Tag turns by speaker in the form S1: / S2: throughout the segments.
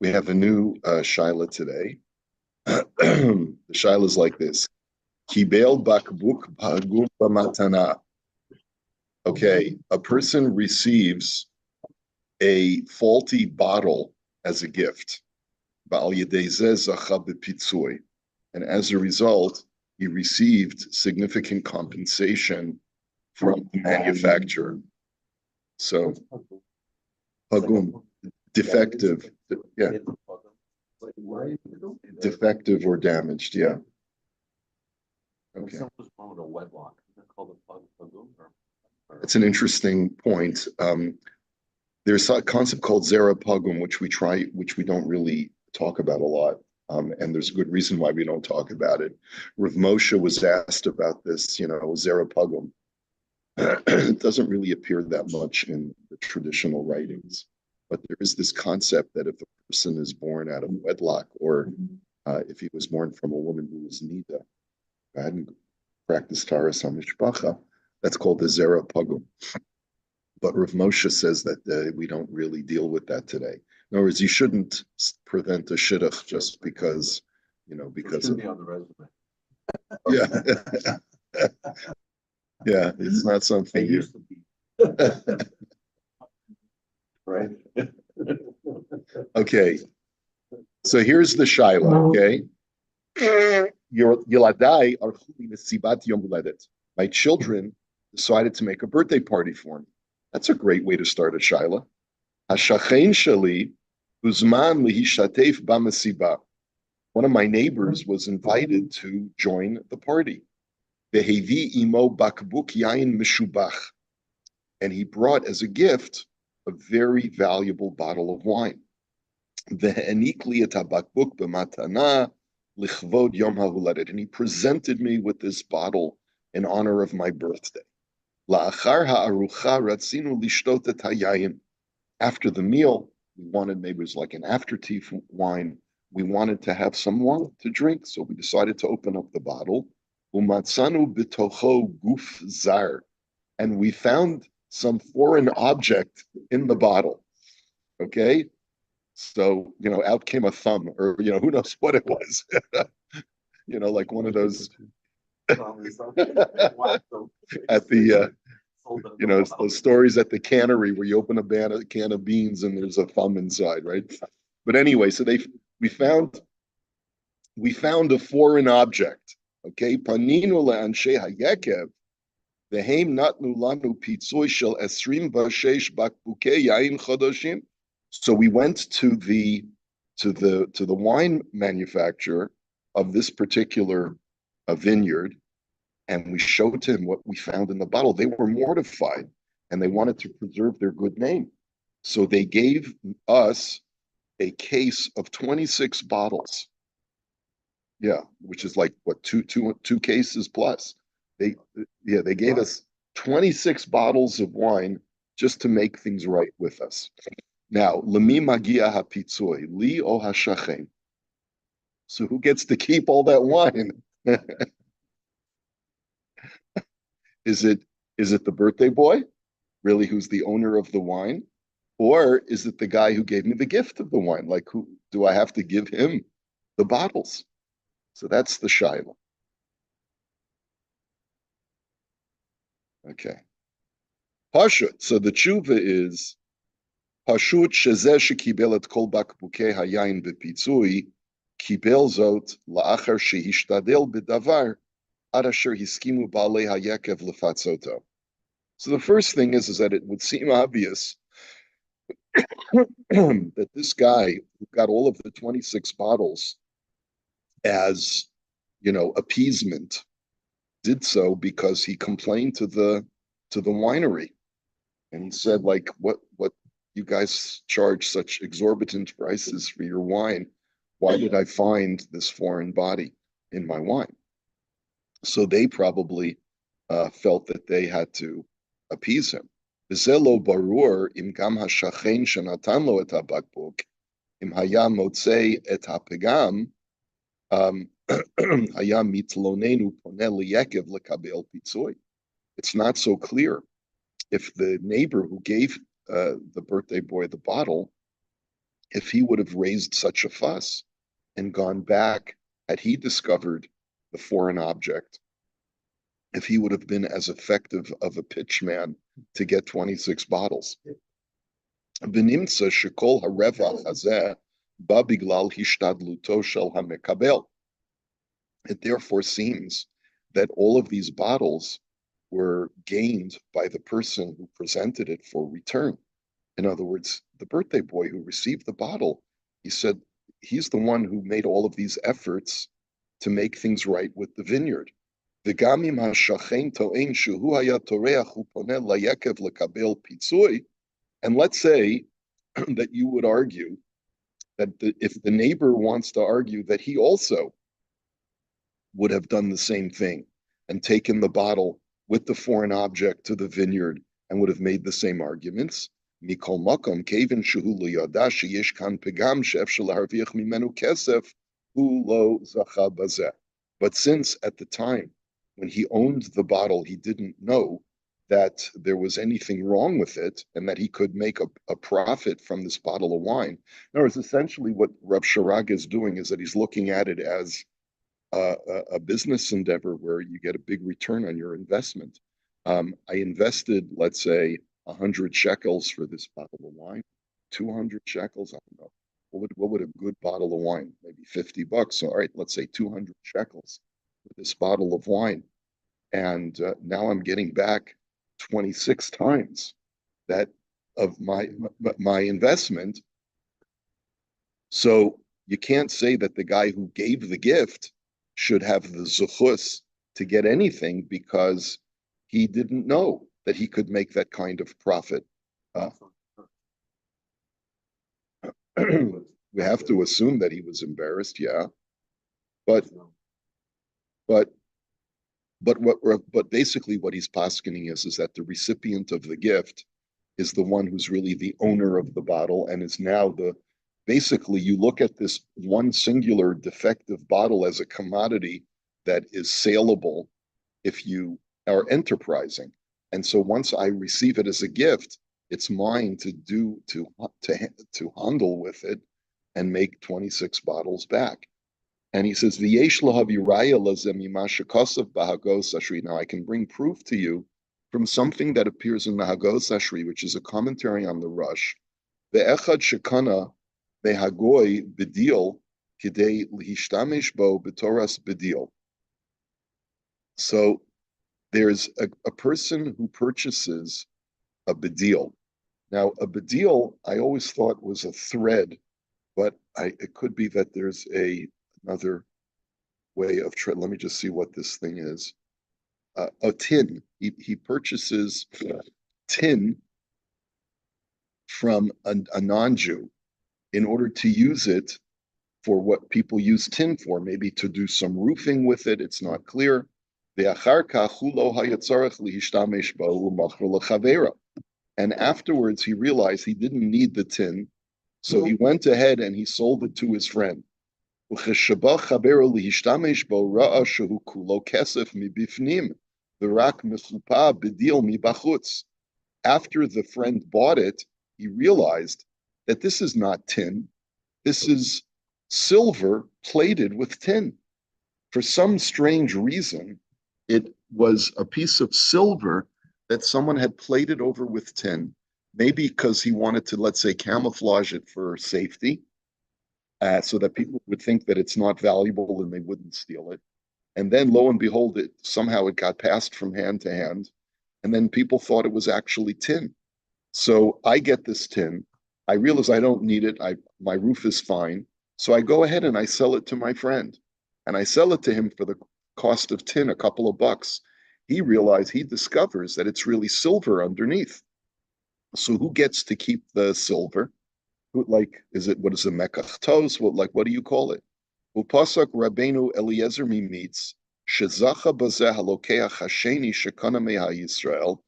S1: We have a new shaila today. The shaila is like this: Kibel bakbuk b'hagum b'matana. Okay, a person receives a faulty bottle as a gift. Ba'al yedei zeh zacha b'pitzui. And as a result, he received significant compensation from the manufacturer. So, hagum, defective, yeah, defective or damaged, yeah. Okay. It's an interesting point. There's a concept called zera pagum, which we don't really talk about a lot. And there's a good reason why we don't talk about it. Rav Moshe was asked about this, zera pagum. It doesn't really appear that much in the traditional writings, but there is this concept that if a person is born out of wedlock, or if he was born from a woman who was nida, hadn't practiced Taras HaMishpacha, that's called the zera pagum. But Rav Moshe says that we don't really deal with that today. In other words, you shouldn't prevent a shidduch just because, because
S2: of... be on the resume.
S1: Yeah. Yeah, it's not something
S2: you used to be. Right.
S1: Okay. So here's the shaila, okay? Yoladai are mesibat yom huledet. My children decided to make a birthday party for me. That's a great way to start a shaila. Hashachein shali uzman lihishatef b'mesiba. One of my neighbors was invited to join the party. Behevi imo bakbuk yain mishubach. And he brought as a gift a very valuable bottle of wine. Ve'enik li et habakbuk b'matana lichvod yom ha'huledet. And he presented me with this bottle in honor of my birthday. La'achar ha'arucha ratzinu lishtot et hayayin. After the meal, we wanted, maybe it was like an after-tea wine, we wanted to have some wine to drink, so we decided to open up the bottle. Umatzanu bitocho guf zar. And we found some foreign object in the bottle. Okay? So, out came a thumb, or, who knows what it was. Like one of those at the, those stories at the cannery where you open a can of beans and there's a thumb inside, right? But anyway, so we found a foreign object. Okay, paninu le'anshe hayekev vehem natnu lanu pitzoy shel esrim v'shesh bakbukei yain chodoshim. So we went to the wine manufacturer of this particular vineyard, and we showed him what we found in the bottle. They were mortified, and they wanted to preserve their good name. So they gave us a case of 26 bottles. Yeah, which is like what, two cases plus. They gave us 26 bottles of wine just to make things right with us. Now, lemi magia hapitzoi, li o hashachem. So who gets to keep all that wine? Is it the birthday boy, really, who's the owner of the wine? Or is it the guy who gave me the gift of the wine? Like, who do I have to give him the bottles? So that's the shaila. Okay. Pashut. So the tshuva is Pashut shezeh shekibel et kol bakbukei hayayin bepitzui kibel zot la'achar shehishtadel bedavar ad asher hiskimu baalei hayekev lefatzoto. So the first thing is that it would seem obvious that this guy who got all of the 26 bottles as, appeasement, did so because he complained to the winery, and he said, like, what you guys charge such exorbitant prices for your wine? Why did I find this foreign body in my wine? So they probably felt that they had to appease him. V'zelo barur im gam hashachen shenatan lo et habakbuk im haya motzei et hapegam haya mitlonenu poneh liyekev lekabel pitzoi. It's not so clear if the neighbor who gave the birthday boy the bottle if he would have raised such a fuss and gone back, had he discovered the foreign object, if he would have been as effective of a pitchman to get 26 bottles. ונמצא שכל הרווח הזה בא בגלל השתדלותו של המקבל. It therefore seems that all of these bottles were gained by the person who presented it for return. In other words, the birthday boy who received the bottle, he said he's the one who made all of these efforts to make things right with the vineyard. וגם אם השכן טוען שהוא היה טורח ופונה ליקב לקבל פיצוי, and let's say that you would argue that if the neighbor wants to argue that he also would have done the same thing and taken the bottle with the foreign object to the vineyard and would have made the same arguments, מכל מקום, כיוון שהוא לא ידע שיש כאן פגם שאפשר להרוויח ממנו כסף, הוא לא זכה בזה. But since at the time when he owned the bottle, he didn't know that there was anything wrong with it and that he could make a profit from this bottle of wine. In other words, essentially what Rav Shirag is doing is that he's looking at it as a business endeavor where you get a big return on your investment. I invested, let's say, 100 shekels for this bottle of wine, 200 shekels, I don't know. What would a good bottle of wine? Maybe $50. So, all right, let's say 200 shekels for this bottle of wine. And now I'm getting back 26 times that of my investment. So you can't say that the guy who gave the gift should have the zuchus to get anything because he didn't know that he could make that kind of profit. We have to assume that he was embarrassed, yeah. But basically what he's poskening is that the recipient of the gift is the one who's really the owner of the bottle and is now basically you look at this one singular defective bottle as a commodity that is saleable if you are enterprising. And so once I receive it as a gift, it's mine to handle with it and make 26 bottles back. And he says, now I can bring proof to you from something that appears in the Hagos Ashri, which is a commentary on the Rush. Ve'echad shekana behagoy bedil kidei lihishtamesh bo betoras bedil. So there's a person who purchases a bedil. Now, a bedil, I always thought was a thread, but it could be that there's another way of let me just see what this thing is. A tin. He purchases tin from a non-Jew in order to use it for what people use tin for, maybe to do some roofing with it. It's not clear. And afterwards, he realized he didn't need the tin, so he went ahead and he sold it to his friend. After the friend bought it, he realized that this is not tin. This is silver plated with tin. For some strange reason, it was a piece of silver that someone had plated over with tin, maybe because he wanted to, let's say, camouflage it for safety, so that people would think that it's not valuable and they wouldn't steal it. And then, lo and behold, somehow it got passed from hand to hand, and then people thought it was actually tin. So I get this tin. I realize I don't need it. My roof is fine. So I go ahead and I sell it to my friend. And I sell it to him for the cost of tin, a couple of bucks. He discovers that it's really silver underneath. So who gets to keep the silver? What is it mekach tos? What do you call it? Upasak Rabbeinu Eliezer Mimitz shezacha bazeh halokeach hasheni shekana meha Yisrael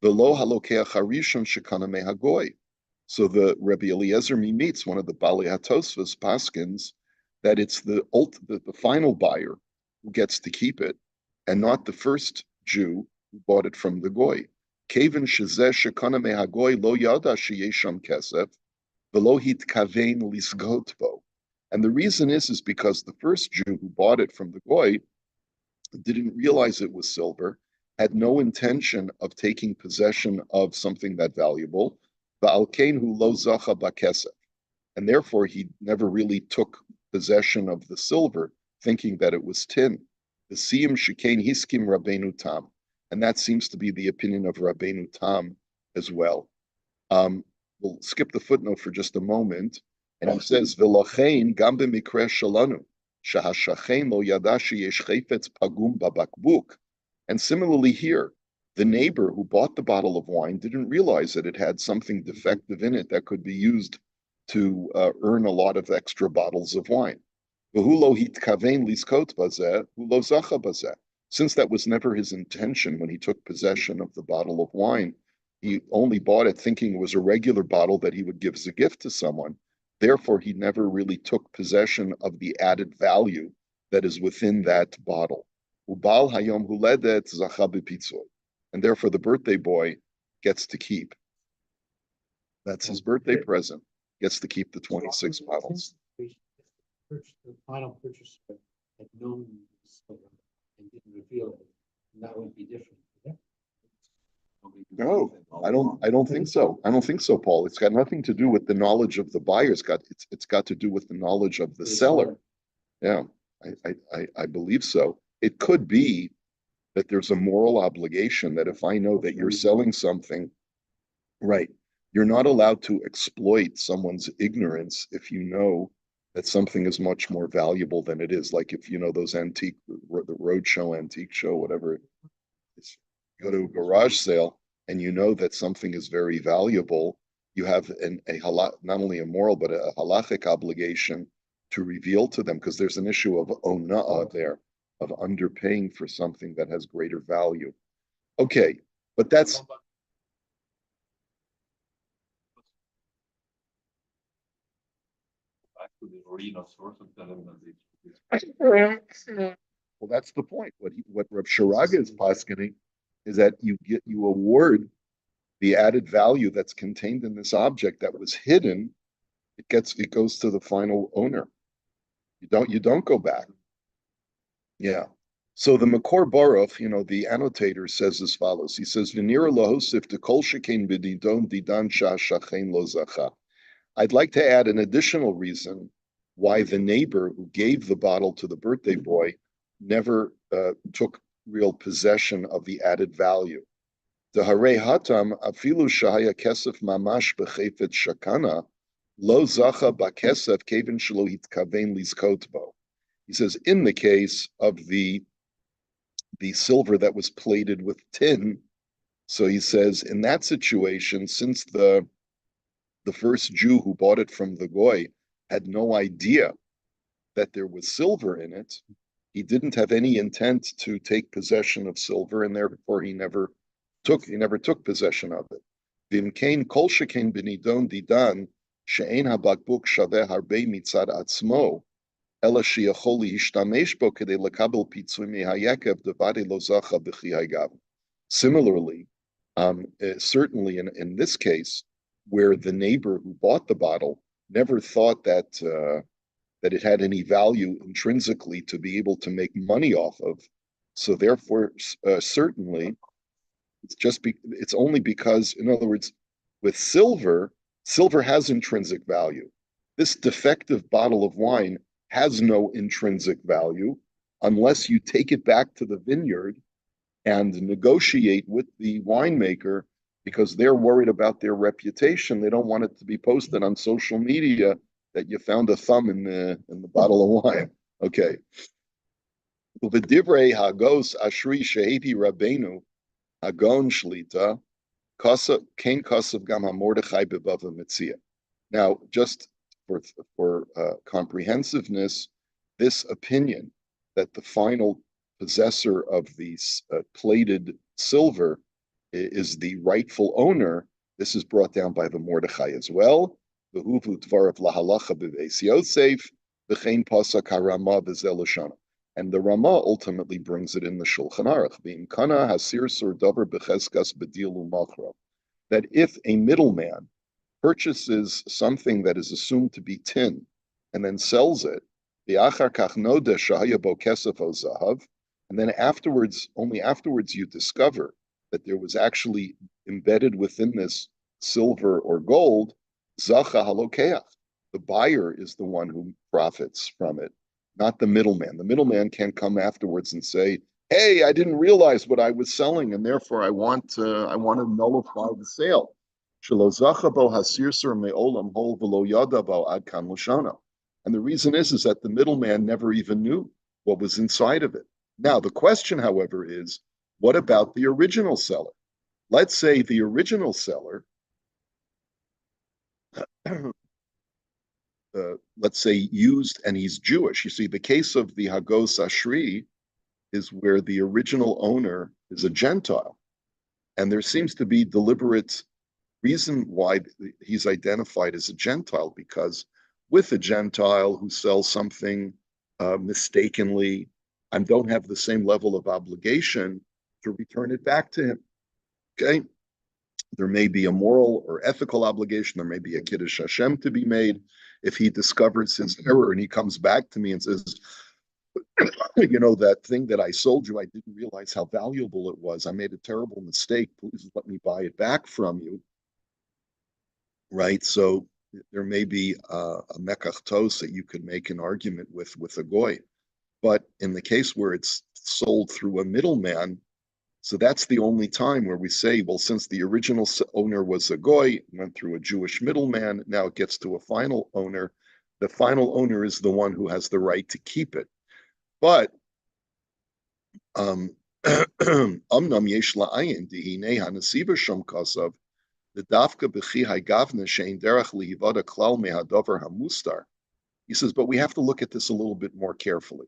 S1: below halokeach harishon shekana meha goy. So the Rabbi Eliezer Mimitz, one of the Bali Hatosvas paskins, that it's the final buyer who gets to keep it, and not the first Jew who bought it from the goy. Kevin shezeh shekana meha goy lo yada sheyesham kesef. velo hitkavein lisgot bo. And the reason is because the first Jew who bought it from the goy didn't realize it was silver, had no intention of taking possession of something that valuable, va'alkein hu lo zacha bakesef, and therefore he never really took possession of the silver, thinking that it was tin. The siyum shekain hiskim Rabbeinu Tam, and that seems to be the opinion of Rabbeinu Tam as well. We'll skip the footnote for just a moment, and he says, "V'lochein gam b'mikre shalanu, shahashachein lo yada sheyesh chayfetz pagum babakbuk." And similarly here, the neighbor who bought the bottle of wine didn't realize that it had something defective in it that could be used to earn a lot of extra bottles of wine. Since that was never his intention when he took possession of the bottle of wine, he only bought it thinking it was a regular bottle that he would give as a gift to someone. Therefore, he never really took possession of the added value that is within that bottle. And therefore, the birthday boy gets to keep. That's his birthday present. Gets to keep the 26 bottles.
S2: The final purchaser had known this and didn't reveal it, and that would be different. Yeah?
S1: No, I don't think so. I don't think so, Paul. It's got nothing to do with the knowledge of the buyer. It's got to do with the knowledge of the seller. Yeah, I believe so. It could be that there's a moral obligation that if I know that you're selling something, right, you're not allowed to exploit someone's ignorance if you know that something is much more valuable than it is. Like if you know those antique, the roadshow, antique show, whatever, it's, you go to a garage sale and you know that something is very valuable, you have not only a moral, but a halachic obligation to reveal to them, because there's an issue of ona'ah there, of underpaying for something that has greater value. Okay, but that's...
S3: To the original source and tell them that
S1: Well, that's the point. What Reb Sharaga is poskening is that you award the added value that's contained in this object that was hidden. It goes to the final owner. You don't go back. Yeah. So the Makor Baruch, the annotator says as follows. He says, "V'nira lahosif to kol shekein b'didon didan shachachein lo zacha." I'd like to add an additional reason why the neighbor who gave the bottle to the birthday boy never took real possession of the added value. The Harei Hatam afilu shahaya kesef mamash b'chefet shakana lo zacha b'kesef kevin shelo hitkaven lizkot bo. He says, in the case of the silver that was plated with tin, so he says, in that situation, since the first Jew who bought it from the goy had no idea that there was silver in it, he didn't have any intent to take possession of silver, and therefore he never took possession of it. V'imkein kol shekein b'nidon didan she'ein habakbuk shaveh harbe mitzad atzmo ela sheyachol lihishtamesh bo kedei lekabel pitzui mehayekev devade lo zacha b'chi hagav. Similarly, certainly in this case, where the neighbor who bought the bottle never thought that it had any value intrinsically to be able to make money off of. So therefore, certainly, it's only because, in other words, with silver has intrinsic value. This defective bottle of wine has no intrinsic value unless you take it back to the vineyard and negotiate with the winemaker, because they're worried about their reputation. They don't want it to be posted on social media that you found a thumb in the bottle of wine. Okay. V'divrei hagos ashri shehevi rabbeinu hagon shlita kain kasav gam hamordechai bebava mitzia. Now, just for comprehensiveness, this opinion that the final possessor of these plated silver is the rightful owner, this is brought down by the Mordechai as well. And the Rama ultimately brings it in the Shulchan Aruch, that if a middleman purchases something that is assumed to be tin and then sells it, v'achar kach noda shahaya bo kesef o zahav, and then afterwards, only afterwards you discover that there was actually embedded within this silver or gold, zacha halokeach. The buyer is the one who profits from it, not the middleman. The middleman can't come afterwards and say, "Hey, I didn't realize what I was selling, and therefore I want to nullify the sale." And the reason is that the middleman never even knew what was inside of it. Now, the question, however, is what about the original seller? Let's say the original seller, let's say used, and he's Jewish. You see, the case of the Hagos Ashri is where the original owner is a Gentile. And there seems to be deliberate reason why he's identified as a Gentile, because with a Gentile who sells something mistakenly, I don't have the same level of obligation to return it back to him. Okay? There may be a moral or ethical obligation. There may be a Kiddush Hashem to be made. If he discovers his error and he comes back to me and says, that thing that I sold you, I didn't realize how valuable it was. I made a terrible mistake. Please let me buy it back from you. Right? So there may be a mekach tos that you could make an argument with a goy. But in the case where it's sold through a middleman, so that's the only time where we say, well, since the original owner was a goy, went through a Jewish middleman, now it gets to a final owner. The final owner is the one who has the right to keep it. But amnam yesh la'ayin dihine hanasiva shom kasav the dafka b'chi ha'gavna shein derech lihivada klal mehadover hamustar. He says, but we have to look at this a little bit more carefully.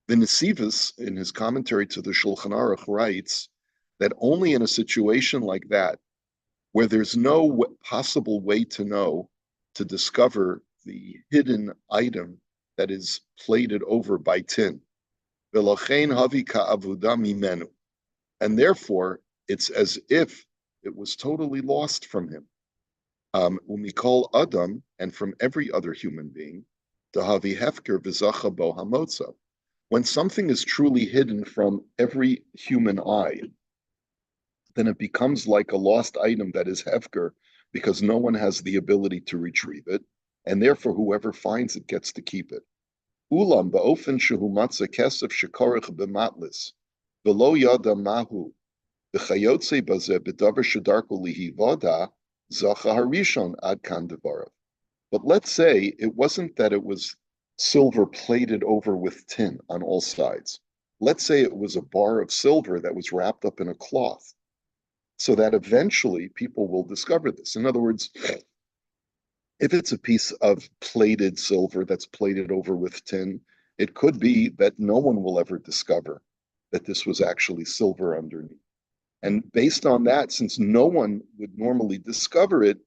S1: The Nesivus, in his commentary to the Shulchan Aruch, writes that only in a situation like that, where there's no possible way to discover the hidden item that is plated over by tin, and therefore it's as if it was totally lost from him. When we call Adam, and from every other human being, Dahavi Hefker Vizacha Bo Hamotza. When something is truly hidden from every human eye, then it becomes like a lost item that is Hefker, because no one has the ability to retrieve it, and therefore whoever finds it gets to keep it. Ulam ba'ofen shehu matza kesef shekorech b'matlis, v'lo yada mahu, v'chayotze bazeh b'davar shedarko lihivada, zacha harishon ad kan devarav. But let's say it wasn't that it was silver plated over with tin on all sides. Let's say it was a bar of silver that was wrapped up in a cloth, so that eventually people will discover this. In other words, if it's a piece of plated silver that's plated over with tin, it could be that no one will ever discover that this was actually silver underneath. And based on that, since no one would normally discover it,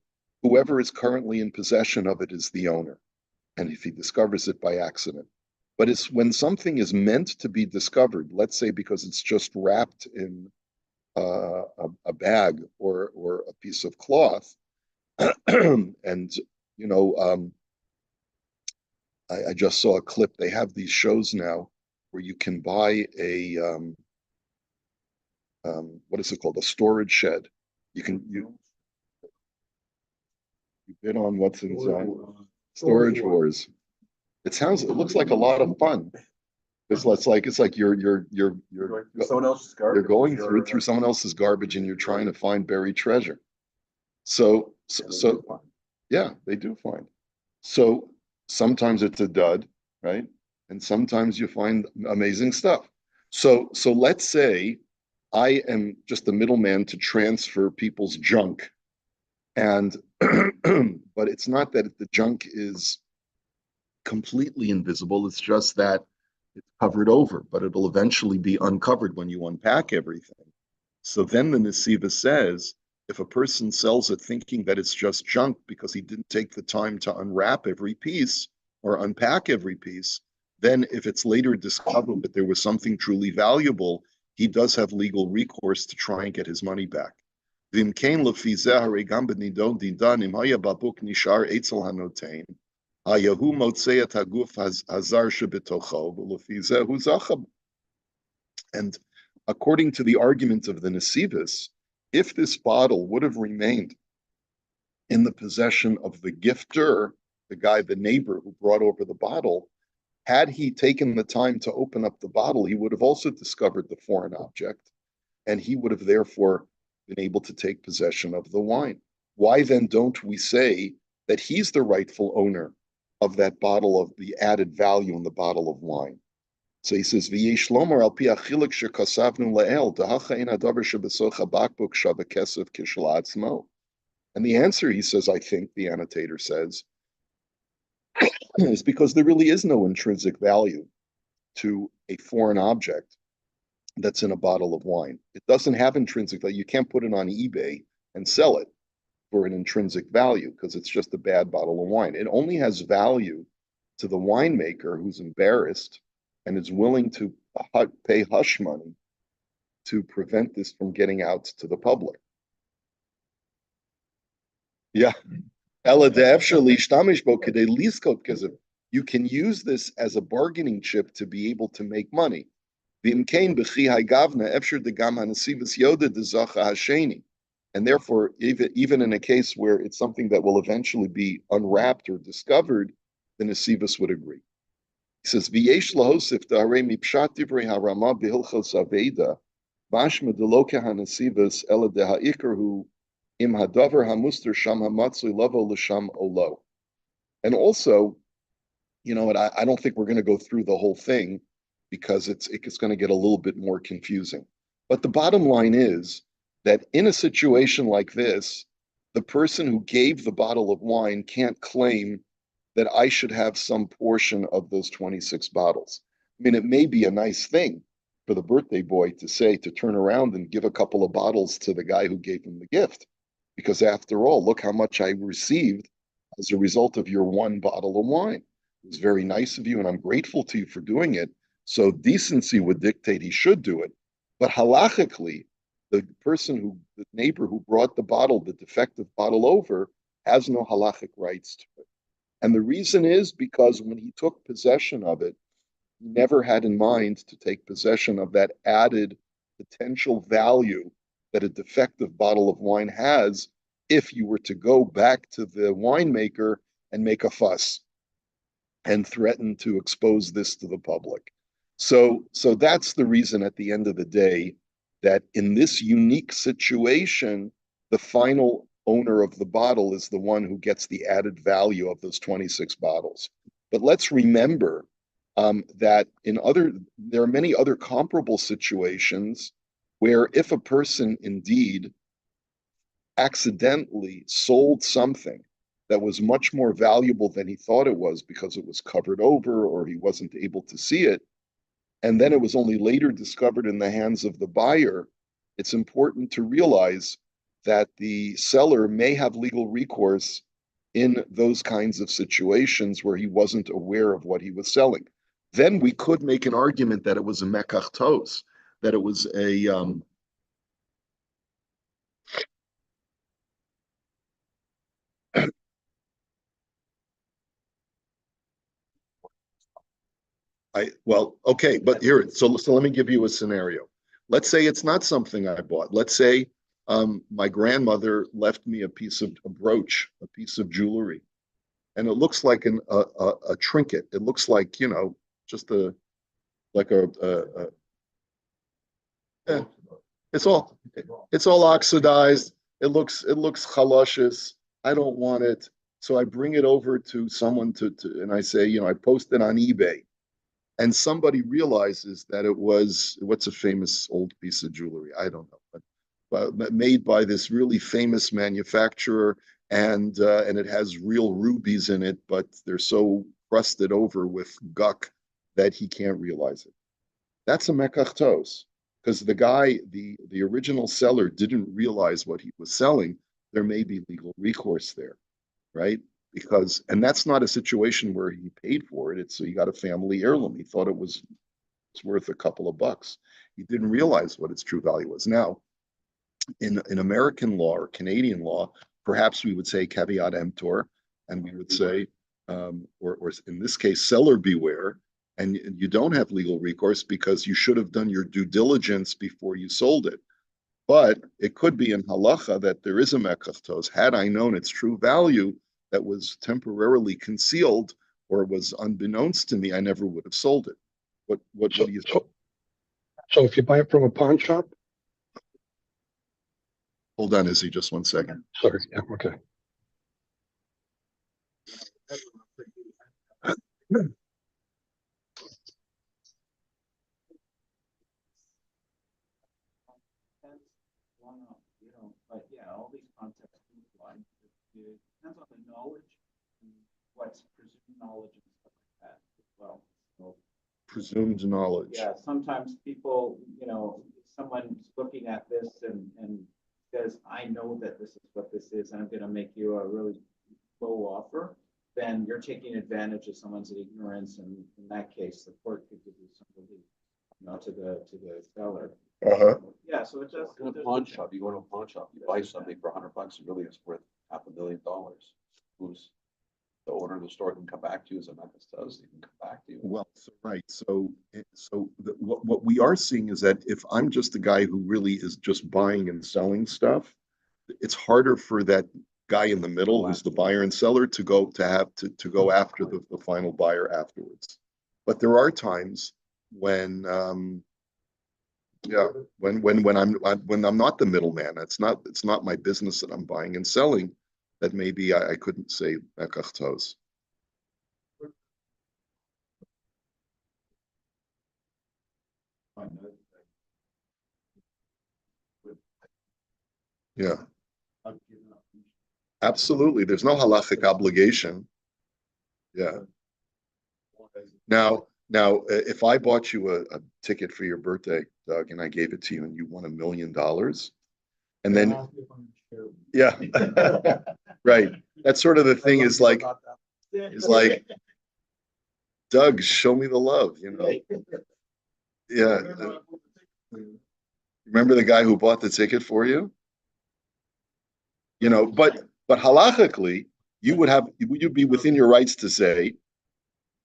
S1: whoever is currently in possession of it is the owner. And if he discovers it by accident. But it's when something is meant to be discovered, let's say because it's just wrapped in a bag or a piece of cloth, and I just saw a clip. They have these shows now where you can buy a what is it called? A storage shed. You bid on what's inside. Storage Wars. It looks like a lot of fun. It's like you're
S3: someone else's garbage.
S1: You're going through someone else's garbage and you're trying to find buried treasure. So yeah, they do find. So sometimes it's a dud, right? And sometimes you find amazing stuff. So let's say I am just the middleman to transfer people's junk. And but it's not that the junk is completely invisible. It's just that it's covered over, but it'll eventually be uncovered when you unpack everything. So then the Nesiva says, if a person sells it thinking that it's just junk because he didn't take the time to unwrap every piece or unpack every piece, then if it's later discovered that there was something truly valuable, he does have legal recourse to try and get his money back. ואם כן, לפי זה, הרי גם בנידון דידן, אם היה בבוק נשאר אצל הנותן, היה הוא מוצא את הגוף הזר שבתוכו, ולפי זה הוא זכה. And according to the argument of the Nesivus, if this bottle would have remained in the possession of the gifter, the guy, the neighbor who brought over the bottle, had he taken the time to open up the bottle, he would have also discovered the foreign object, and he would have therefore been able to take possession of the wine. Why then don't we say that he's the rightful owner of that bottle of the added value in the bottle of wine? So he says, "V'yesh lomer al pi achilik shekasavnu le'el dahacha ein hadavar shebesocha bakbuk shava kesef kishlatzmo." And the answer, he says, I think the annotator says, is because there really is no intrinsic value to a foreign object that's in a bottle of wine. It doesn't have intrinsic value. You can't put it on eBay and sell it for an intrinsic value because it's just a bad bottle of wine. It only has value to the winemaker who's embarrassed and is willing to pay hush money to prevent this from getting out to the public. Yeah. You can use this as a bargaining chip to be able to make money. And therefore, even in a case where it's something that will eventually be unwrapped or discovered, the Nesivus would agree. He says, "V'yesh lahosif da'arei mipshat divrei harama b'hilchos aveda, mashma deloke hanesivus ela deha'ikar hu im hadavar hamuster sham hamatzui lavo l'sham olo." And also, I don't think we're going to go through the whole thing because it's going to get a little bit more confusing. But the bottom line is that in a situation like this, the person who gave the bottle of wine can't claim that I should have some portion of those 26 bottles. I mean, it may be a nice thing for the birthday boy to turn around and give a couple of bottles to the guy who gave him the gift. Because after all, look how much I received as a result of your one bottle of wine. It was very nice of you, and I'm grateful to you for doing it. So decency would dictate he should do it. But halachically, the neighbor who brought the defective bottle over, has no halachic rights to it. And the reason is because when he took possession of it, he never had in mind to take possession of that added potential value that a defective bottle of wine has if you were to go back to the winemaker and make a fuss and threaten to expose this to the public. So that's the reason at the end of the day that in this unique situation, the final owner of the bottle is the one who gets the added value of those 26 bottles. But let's remember that there are many other comparable situations where if a person indeed accidentally sold something that was much more valuable than he thought it was because it was covered over or he wasn't able to see it, and then it was only later discovered in the hands of the buyer, it's important to realize that the seller may have legal recourse in those kinds of situations where he wasn't aware of what he was selling. Then we could make an argument that it was a mekach tos, that it was okay, but here, so let me give you a scenario. Let's say it's not something I bought. Let's say my grandmother left me a brooch, a piece of jewelry, and it looks like a trinket. It looks like, just like eh, it's all oxidized. It looks chalushes. I don't want it. So I bring it over to someone and I say, I post it on eBay. And somebody realizes that it was, what's a famous old piece of jewelry? I don't know, but made by this really famous manufacturer, and it has real rubies in it, but they're so crusted over with guck that he can't realize it. That's a mekach tos, because the guy, the original seller, didn't realize what he was selling. There may be legal recourse there, right? And that's not a situation where he paid for it. So he got a family heirloom. He thought it was worth a couple of bucks. He didn't realize what its true value was. Now, in American law or Canadian law, perhaps we would say caveat emptor, and we would say, or in this case, seller beware, and you don't have legal recourse because you should have done your due diligence before you sold it. But it could be in halacha that there is a mekach. Had I known its true value that was temporarily concealed or was unbeknownst to me, I never would have sold it. What
S4: So,
S1: do you
S4: so, so if you buy it from a pawn shop,
S1: hold on, Izzy, just 1 second.
S4: sorry, yeah, okay.
S5: But yeah, all these contexts apply. It depends on the knowledge and what's presumed knowledge and stuff like that as well. So,
S1: Presumed knowledge.
S5: yeah, sometimes people, someone's looking at this and says, I know that this is what this is, and I'm going to make you a really low offer, then you're taking advantage of someone's ignorance, and in that case, the court could give you some relief, to the seller.
S1: Uh-huh.
S5: Yeah, so it does.
S3: In a pawn shop, you go to a pawn shop, you buy something for $100, it really is worth $500,000. Who's the owner of the store can come back to you as a Memphis does, he can come back to you.
S1: Well, right. What we are seeing is that if I'm just a guy who really is just buying and selling stuff, it's harder for that guy in the middle, who's the buyer and seller, to go after the final buyer afterwards. But there are times when when I'm not the middleman, it's not my business that I'm buying and selling, that maybe I couldn't say ekachtos. Yeah, absolutely. There's no halachic obligation. Yeah. Now, if I bought you a ticket for your birthday, Doug, and I gave it to you and you won $1 million, and then, yeah, right. That's sort of the thing is like, Doug, show me the love, Yeah. Remember the guy who bought the ticket for you? But halachically, you'd be within your rights to say,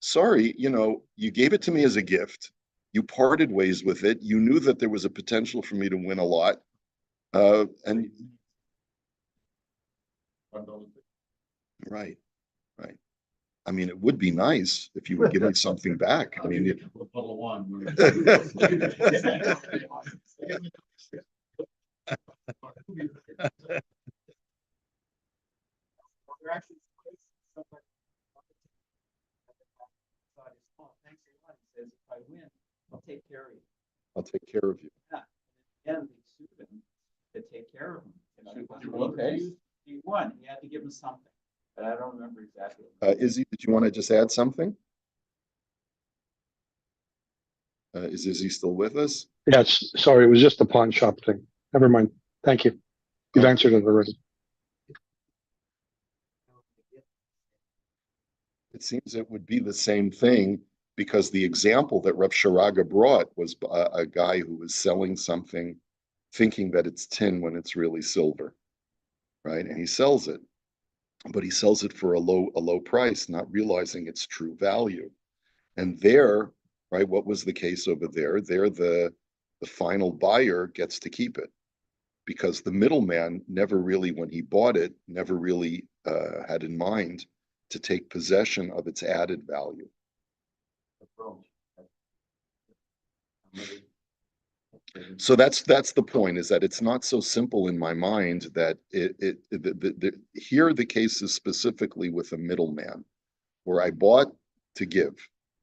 S1: sorry, you gave it to me as a gift. You parted ways with it. You knew that there was a potential for me to win a lot. And right. I mean, it would be nice if you would give me something back. I mean,
S5: Says, if I win, I'll take care of you.
S1: I'll take care of you.
S5: Yeah. And they sued him to take care of him.
S3: Okay.
S5: He won. He had to give him something, but I don't remember exactly.
S1: Izzy, did you want to just add something? Is Izzy still with us?
S4: Yes, sorry, it was just a pawn shop thing. Never mind. Thank you. You've answered it already.
S1: It seems it would be the same thing, because the example that Reb Sharaga brought was a guy who was selling something thinking that it's tin when it's really silver, right? And he sells it, but he sells it for a low price, not realizing its true value. And there, right, what was the case over there? There, the final buyer gets to keep it, because the middleman never really, when he bought it, never really had in mind to take possession of its added value. So that's the point, is that it's not so simple in my mind that here the case is specifically with a middleman, where I bought to give.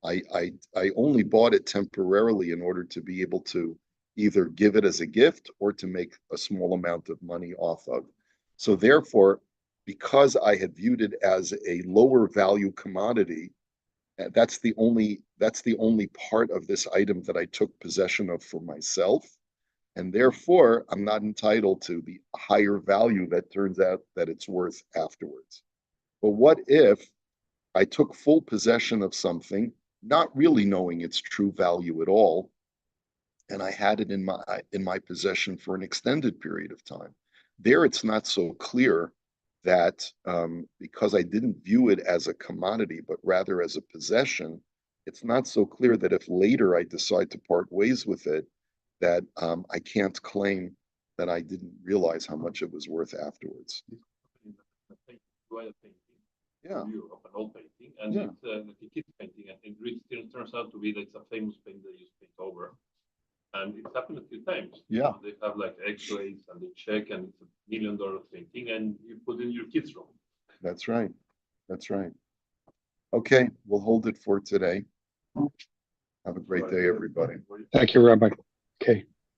S1: I only bought it temporarily in order to be able to either give it as a gift or to make a small amount of money off of. So therefore, because I had viewed it as a lower value commodity, that's the only part of this item that I took possession of for myself. And therefore, I'm not entitled to the higher value that turns out that it's worth afterwards. But what if I took full possession of something, not really knowing its true value at all, and I had it in my possession for an extended period of time. There, it's not so clear that because I didn't view it as a commodity, but rather as a possession, it's not so clear that if later I decide to part ways with it, that I can't claim that I didn't realize how much it was worth afterwards. Yeah.
S6: View of an old painting, and
S1: Yeah.
S6: it's like a kid's painting, and it really still turns out to be like a famous paint they used to paint over. And it's happened a few times.
S1: Yeah.
S6: They have like X-rays and they check, and it's $1 million painting, and you put in your kids' room.
S1: That's right. That's right. Okay, we'll hold it for today. Have a great day, everybody.
S4: Thank you, Rabbi. Okay.